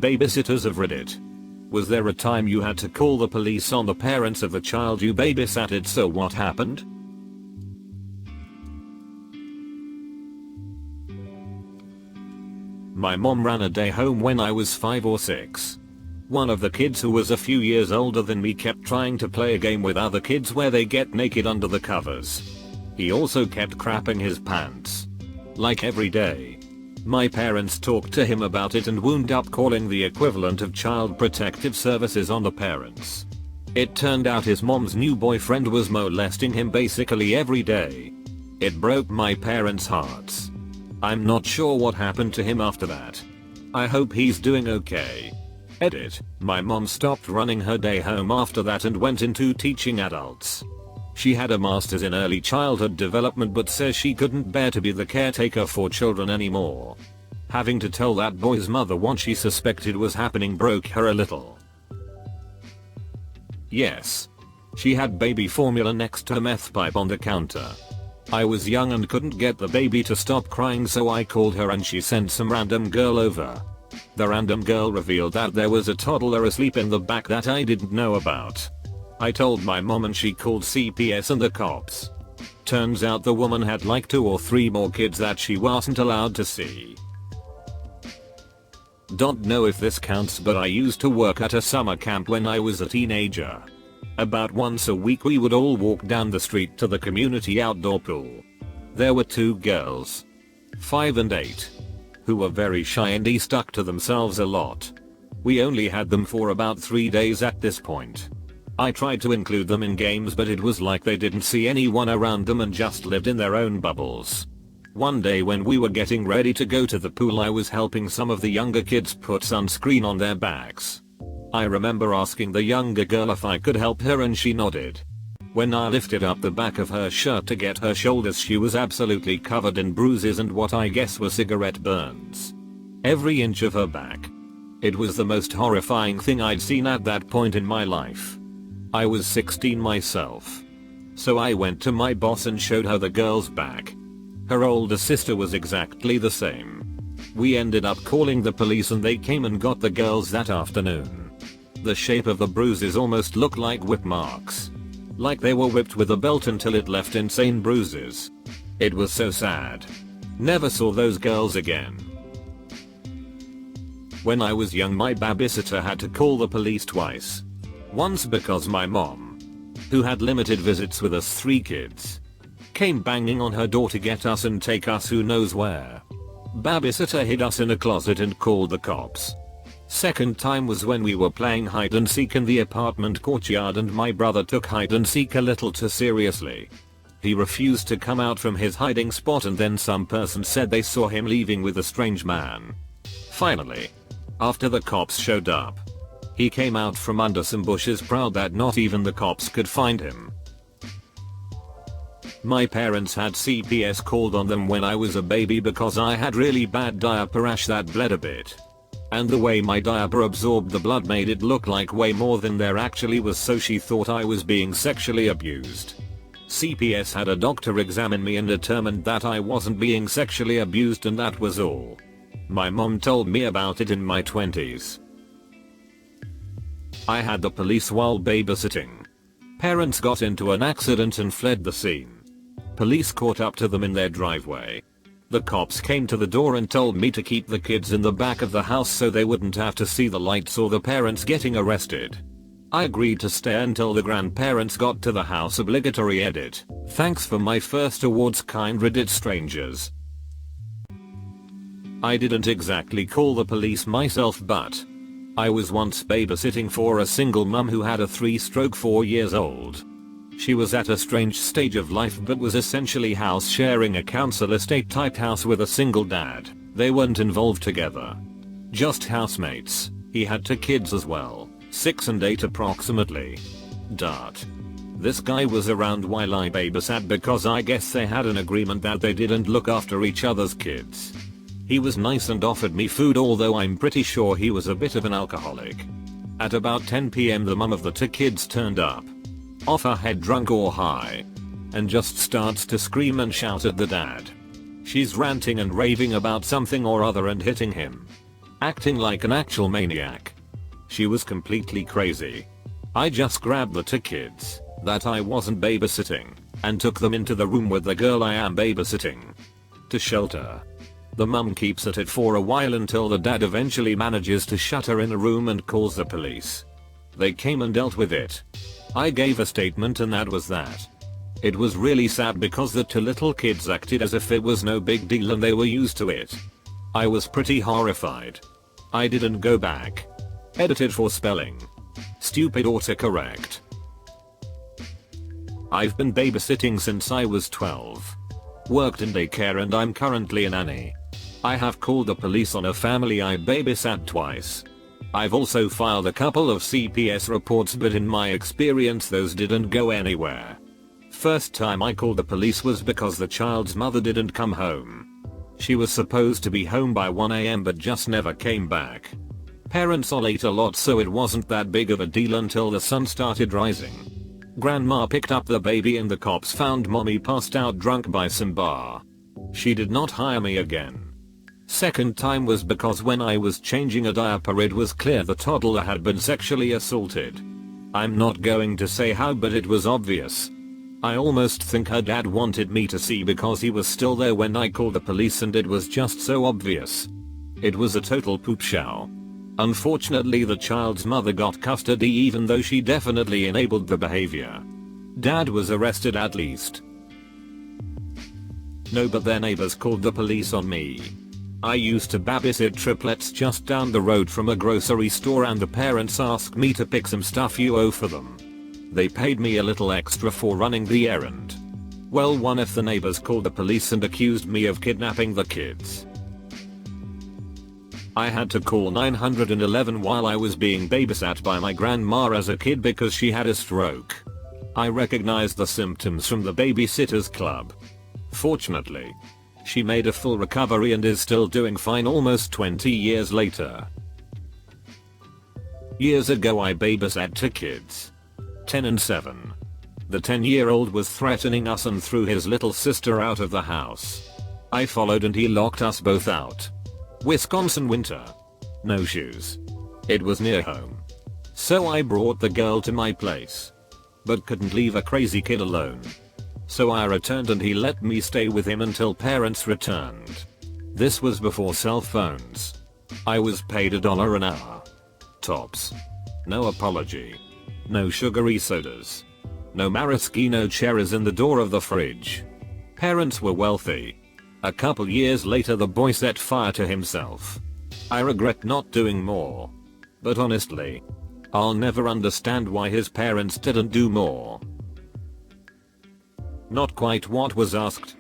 Babysitters of Reddit. Was there a time you had to call the police on the parents of the child you babysatted? So what happened? My mom ran a day home when I was 5 or 6. One of the kids, who was a few years older than me, kept trying to play a game with other kids where they get naked under the covers. He also kept crapping his pants. Like every day. My parents talked to him about it and wound up calling the equivalent of Child Protective Services on the parents. It turned out his mom's new boyfriend was molesting him basically every day. It broke my parents' hearts. I'm not sure what happened to him after that. I hope he's doing okay. Edit. My mom stopped running her day home after that and went into teaching adults. She had a master's in early childhood development but says she couldn't bear to be the caretaker for children anymore. Having to tell that boy's mother what she suspected was happening broke her a little. Yes. She had baby formula next to a meth pipe on the counter. I was young and couldn't get the baby to stop crying, so I called her and she sent some random girl over. The random girl revealed that there was a toddler asleep in the back that I didn't know about. I told my mom and she called CPS and the cops. Turns out the woman had like 2 or 3 more kids that she wasn't allowed to see. Don't know if this counts, but I used to work at a summer camp when I was a teenager. About once a week we would all walk down the street to the community outdoor pool. There were 2 girls, 5 and 8, who were very shy and stuck to themselves a lot. We only had them for about 3 days at this point. I tried to include them in games, but it was like they didn't see anyone around them and just lived in their own bubbles. One day when we were getting ready to go to the pool, I was helping some of the younger kids put sunscreen on their backs. I remember asking the younger girl if I could help her and she nodded. When I lifted up the back of her shirt to get her shoulders, she was absolutely covered in bruises and what I guess were cigarette burns. Every inch of her back. It was the most horrifying thing I'd seen at that point in my life. I was 16 myself. So I went to my boss and showed her the girl's back. Her older sister was exactly the same. We ended up calling the police and they came and got the girls that afternoon. The shape of the bruises almost looked like whip marks. Like they were whipped with a belt until it left insane bruises. It was so sad. Never saw those girls again. When I was young, my babysitter had to call the police twice. Once because my mom, who had limited visits with us 3 kids, came banging on her door to get us and take us who knows where. Babysitter hid us in a closet and called the cops. Second time was when we were playing hide and seek in the apartment courtyard and my brother took hide and seek a little too seriously. He refused to come out from his hiding spot and then some person said they saw him leaving with a strange man. Finally, after the cops showed up, he came out from under some bushes proud that not even the cops could find him. My parents had CPS called on them when I was a baby because I had really bad diaper rash that bled a bit. And the way my diaper absorbed the blood made it look like way more than there actually was, so she thought I was being sexually abused. CPS had a doctor examine me and determined that I wasn't being sexually abused and that was all. My mom told me about it in my 20s. I had the police while babysitting. Parents got into an accident and fled the scene. Police caught up to them in their driveway. The cops came to the door and told me to keep the kids in the back of the house so they wouldn't have to see the lights or the parents getting arrested. I agreed to stay until the grandparents got to the house. Obligatory edit. Thanks for my first awards, kind Reddit strangers. I didn't exactly call the police myself, but I was once babysitting for a single mum who had a 3/4 years old. She was at a strange stage of life but was essentially house sharing a council estate type house with a single dad. They weren't involved together. Just housemates. He had 2 kids as well, 6 and 8 approximately. This guy was around while I babysat because I guess they had an agreement that they didn't look after each other's kids. He was nice and offered me food, although I'm pretty sure he was a bit of an alcoholic. At about 10 PM the mum of the 2 kids turned up. Off her head, drunk or high. And just starts to scream and shout at the dad. She's ranting and raving about something or other and hitting him. acting like an actual maniac. She was completely crazy. I just grabbed the two kids that I wasn't babysitting and took them into the room with the girl I am babysitting to shelter. The mum keeps at it for a while until the dad eventually manages to shut her in a room and calls the police. They came and dealt with it. I gave a statement and that was that. It was really sad because the two little kids acted as if it was no big deal and they were used to it. I was pretty horrified. I didn't go back. Edited for spelling. Stupid autocorrect. I've been babysitting since I was 12. Worked in daycare and I'm currently a nanny. I have called the police on a family I babysat twice. I've also filed a couple of CPS reports, but in my experience those didn't go anywhere. First time I called the police was because the child's mother didn't come home. She was supposed to be home by 1 AM but just never came back. Parents are late a lot, so it wasn't that big of a deal until the sun started rising. Grandma picked up the baby and the cops found mommy passed out drunk by some bar. She did not hire me again. Second time was because when I was changing a diaper it was clear the toddler had been sexually assaulted. I'm not going to say how, but it was obvious. I almost think her dad wanted me to see because he was still there when I called the police and it was just so obvious. It was a total poop show. Unfortunately the child's mother got custody even though she definitely enabled the behavior. Dad was arrested at least. No, but their neighbors called the police on me. I used to babysit triplets just down the road from a grocery store and the parents asked me to pick some stuff for them. They paid me a little extra for running the errand. Well, one of the neighbors called the police and accused me of kidnapping the kids. I had to call 911 while I was being babysat by my grandma as a kid because she had a stroke. I recognized the symptoms from the Babysitters Club. Fortunately, she made a full recovery and is still doing fine almost 20 years later. Years ago I babysat two kids. 10 and 7. The 10-year-old was threatening us and threw his little sister out of the house. I followed and he locked us both out. Wisconsin winter. No shoes. It was near home. So I brought the girl to my place. But couldn't leave a crazy kid alone. So I returned and he let me stay with him until parents returned. This was before cell phones. I was paid $1 an hour. Tops. No apology. No sugary sodas. No maraschino cherries in the door of the fridge. Parents were wealthy. A couple years later the boy set fire to himself. I regret not doing more. But honestly, I'll never understand why his parents didn't do more. Not quite what was asked.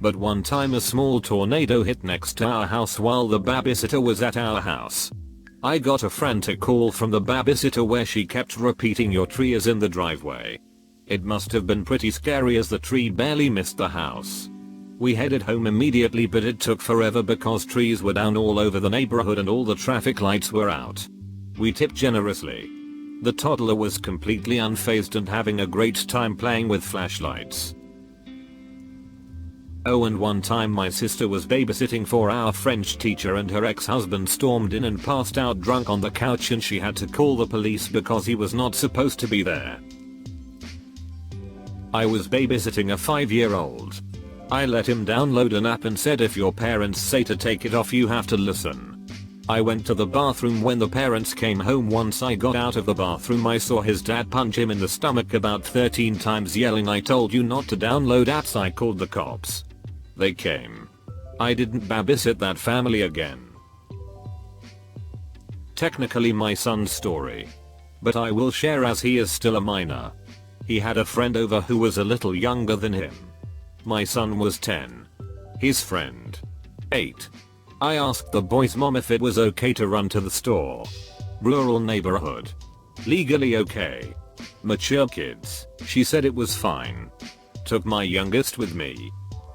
But one time a small tornado hit next to our house while the babysitter was at our house. I got a frantic call from the babysitter where she kept repeating, "Your tree is in the driveway." It must have been pretty scary as the tree barely missed the house. We headed home immediately, but it took forever because trees were down all over the neighborhood and all the traffic lights were out. We tipped generously. The toddler was completely unfazed and having a great time playing with flashlights. Oh, and one time my sister was babysitting for our French teacher and her ex-husband stormed in and passed out drunk on the couch and she had to call the police because he was not supposed to be there. I was babysitting a 5-year-old. I let him download an app and said, "If your parents say to take it off, you have to listen." I went to the bathroom when the parents came home. Once I got out of the bathroom I saw his dad punch him in the stomach about 13 times yelling, "I told you not to download apps." I called the cops. They came. I didn't babysit that family again. Technically my son's story. But I will share as he is still a minor. He had a friend over who was a little younger than him. My son was 10. His friend. 8. I asked the boy's mom if it was okay to run to the store. Rural neighborhood. Legally okay. Mature kids. She said it was fine. Took my youngest with me.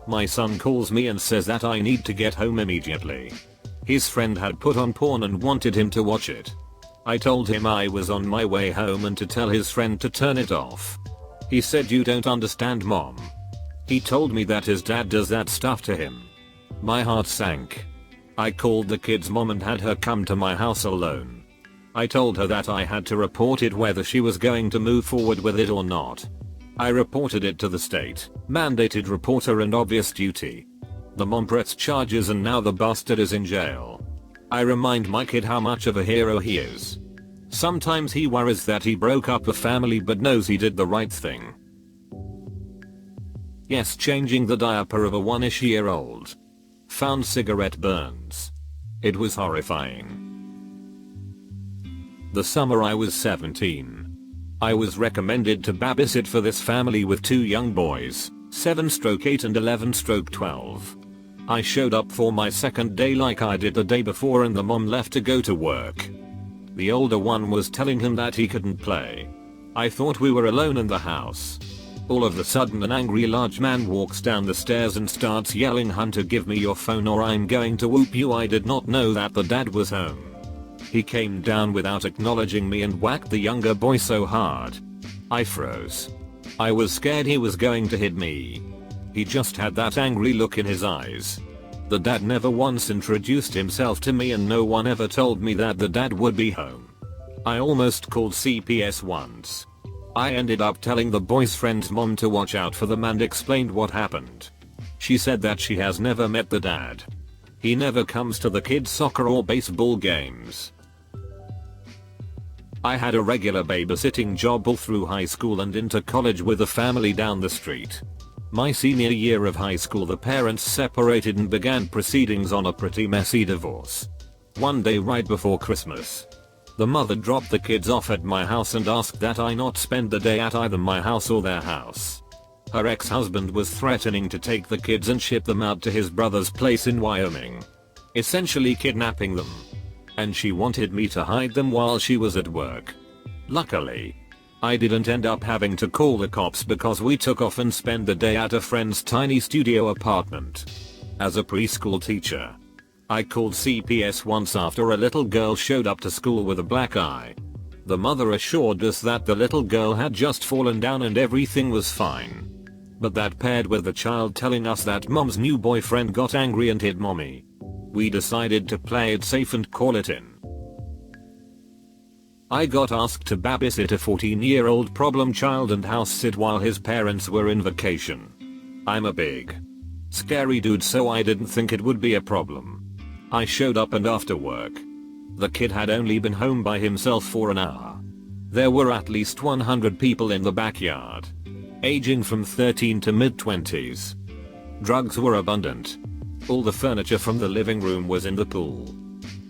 My son calls me and says that I need to get home immediately. His friend had put on porn and wanted him to watch it. I told him I was on my way home and to tell his friend to turn it off. He said, "You don't understand, Mom." He told me that his dad does that stuff to him. My heart sank. I called the kid's mom and had her come to my house alone. I told her that I had to report it whether she was going to move forward with it or not. I reported it to the state, mandated reporter and obvious duty. The mom pressed charges and now the bastard is in jail. I remind my kid how much of a hero he is. Sometimes he worries that he broke up a family but knows he did the right thing. Yes, changing the diaper of a 1-ish-year-old. Found cigarette burns. It was horrifying. The summer I was 17. I was recommended to babysit for this family with 2 young boys, 7/8 and 11/12. I showed up for my second day like I did the day before and the mom left to go to work. The older one was telling him that he couldn't play. I thought we were alone in the house. All of a sudden an angry large man walks down the stairs and starts yelling, "Hunter, give me your phone or I'm going to whoop you." I did not know that the dad was home. He came down without acknowledging me and whacked the younger boy so hard. I froze. I was scared he was going to hit me. He just had that angry look in his eyes. The dad never once introduced himself to me and no one ever told me that the dad would be home. I almost called CPS once. I ended up telling the boy's friend's mom to watch out for them and explained what happened. She said that she has never met the dad. He never comes to the kids' soccer or baseball games. I had a regular babysitting job all through high school and into college with a family down the street. My senior year of high school the parents separated and began proceedings on a pretty messy divorce. One day right before Christmas, the mother dropped the kids off at my house and asked that I not spend the day at either my house or their house. Her ex-husband was threatening to take the kids and ship them out to his brother's place in Wyoming, essentially kidnapping them. And she wanted me to hide them while she was at work. Luckily, I didn't end up having to call the cops because we took off and spent the day at a friend's tiny studio apartment. As a preschool teacher, I called CPS once after a little girl showed up to school with a black eye. The mother assured us that the little girl had just fallen down and everything was fine. But that paired with the child telling us that mom's new boyfriend got angry and hit mommy. We decided to play it safe and call it in. I got asked to babysit a 14-year-old problem child and house sit while his parents were in vacation. I'm a big, scary dude, so I didn't think it would be a problem. I showed up and after work, the kid had only been home by himself for an hour. There were at least 100 people in the backyard, aging from 13 to mid-20s. Drugs were abundant. All the furniture from the living room was in the pool.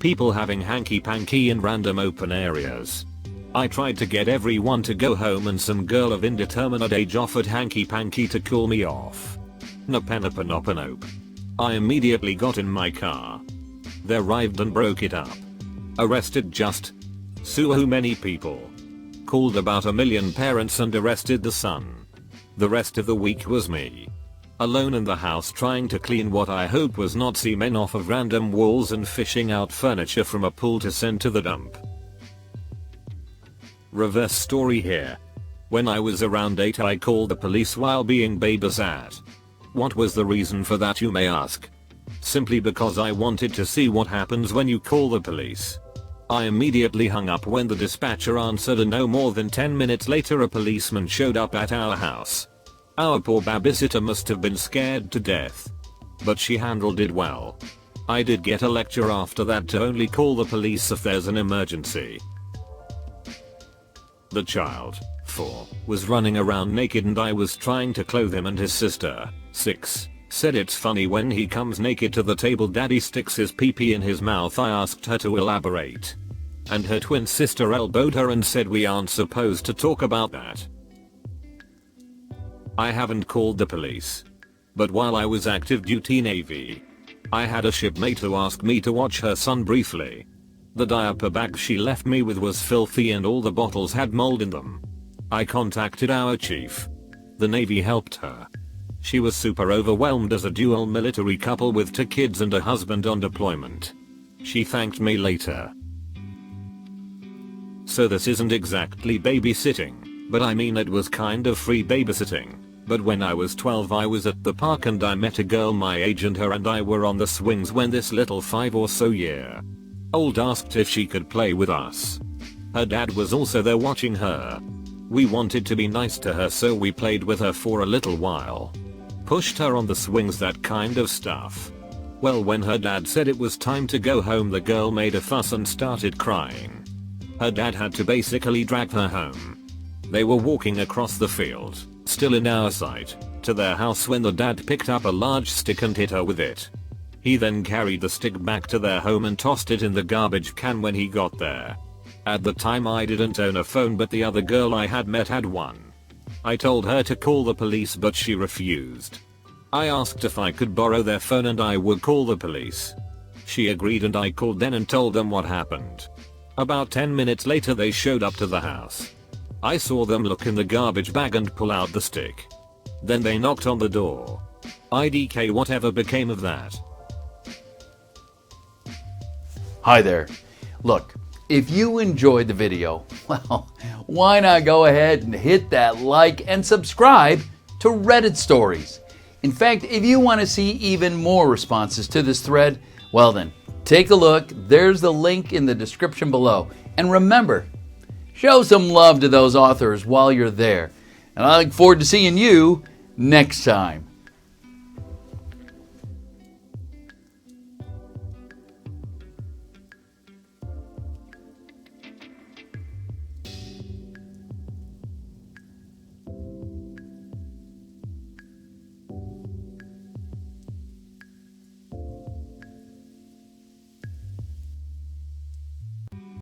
People having hanky-panky in random open areas. I tried to get everyone to go home and some girl of indeterminate age offered hanky-panky to cool me off. Nope. I immediately got in my car. They arrived and broke it up. Arrested just so many people. Called about 1 million parents and arrested the son. The rest of the week was me, alone in the house trying to clean what I hope was not semen off of random walls and fishing out furniture from a pool to send to the dump. Reverse story here. When I was around 8 I called the police while being babysat. What was the reason for that, you may ask? Simply because I wanted to see what happens when you call the police. I immediately hung up when the dispatcher answered and no more than 10 minutes later a policeman showed up at our house. Our poor babysitter must have been scared to death. But she handled it well. I did get a lecture after that to only call the police if there's an emergency. The child, 4, was running around naked and I was trying to clothe him, and his sister, 6, said it's funny when he comes naked to the table daddy sticks his pee-pee in his mouth. I asked her to elaborate. And her twin sister elbowed her and said we aren't supposed to talk about that. I haven't called the police. But while I was active duty Navy, I had a shipmate who asked me to watch her son briefly. The diaper bag she left me with was filthy and all the bottles had mold in them. I contacted our chief. The Navy helped her. She was super overwhelmed as a dual military couple with 2 kids and a husband on deployment. She thanked me later. So this isn't exactly babysitting, but I mean it was kind of free babysitting. But when I was 12 I was at the park and I met a girl my age and her and I were on the swings when this little 5 or so year old asked if she could play with us. Her dad was also there watching her. We wanted to be nice to her so we played with her for a little while. Pushed her on the swings, that kind of stuff. Well, when her dad said it was time to go home, the girl made a fuss and started crying. Her dad had to basically drag her home. They were walking across the field, still in our sight, to their house when the dad picked up a large stick and hit her with it. He then carried the stick back to their home and tossed it in the garbage can when he got there. At the time I didn't own a phone, but the other girl I had met had one. I told her to call the police but she refused. I asked if I could borrow their phone and I would call the police. She agreed and I called then and told them what happened. About 10 minutes later they showed up to the house. I saw them look in the garbage bag and pull out the stick. Then they knocked on the door. IDK, whatever became of that? Hi there. Look, if you enjoyed the video, well, why not go ahead and hit that like and subscribe to Reddit Stories. In fact, if you want to see even more responses to this thread, well then, take a look. There's the link in the description below. And remember, show some love to those authors while you're there. And I look forward to seeing you next time.